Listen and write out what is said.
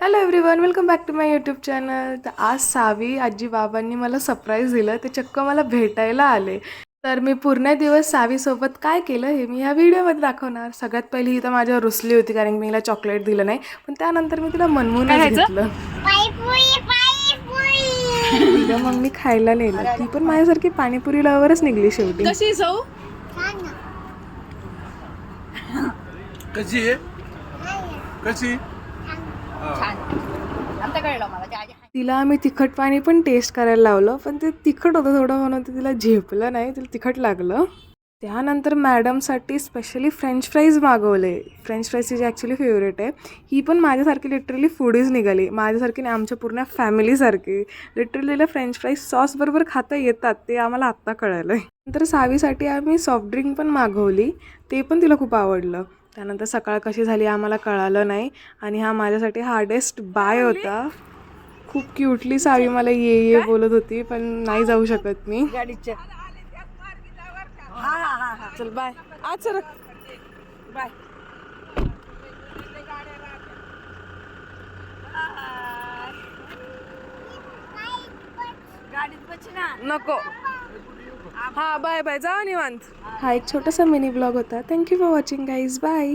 Hello everyone, welcome back to my YouTube channel. तर आज सावी आजी बाबांनी मला सरप्राईज दिलं. ते चक्क मला भेटायला आले. तर मी पूर्ण दिवस सावीसोबत काय केलं हे मी ह्या व्हिडिओमध्ये दाखवणार. सगळ्यात पहिली ही तर माझ्यावर रुसली होती कारण की मी हिला चॉकलेट दिलं नाही, पण त्यानंतर मी तिला मनवूनच घेतलं. तिला मग मी खायला नेलं. ती पण माझ्यासारखी पाणीपुरी लवरच निघली शेवटी. कशी जाऊ कशी आहे कशी आता कळलं मला तिला आम्ही तिखट पाणी पण टेस्ट करायला लावलं, पण ते तिखट होतं थोडं म्हणून ते तिला झेपलं नाही, तिला तिखट लागलं. त्यानंतर मॅडमसाठी स्पेशली फ्रेंच फ्राईज मागवले. फ्रेंच फ्राईज तिची ॲक्च्युली फेवरेट आहे. ही पण माझ्यासारखी लिटरली फूडीज निघाली. माझ्यासारखी नाही, आमच्या पूर्ण फॅमिलीसारखी. लिटरली तिला फ्रेंच फ्राईज सॉसबरोबर खाता येतात, ते आम्हाला आत्ता कळलं आहे. नंतर सावीसाठी आम्ही सॉफ्ट ड्रिंक पण मागवली, ते पण तिला खूप आवडलं. त्यानंतर सकाळ कशी झाली आम्हाला कळालं नाही. आणि हा माझ्यासाठी हार्डेस्ट बाय होता. खूप क्यूटली सावी मला ये बोलत होती, पण नाही जाऊ शकत मी. गाडीच्या चल बाय. आज सर बाय. गाडीत बस ना. नको. हा बाय बाय, जावा निवांत. हा एक छोटासा मिनी ब्लॉग होता. Thank you for watching guys. Bye.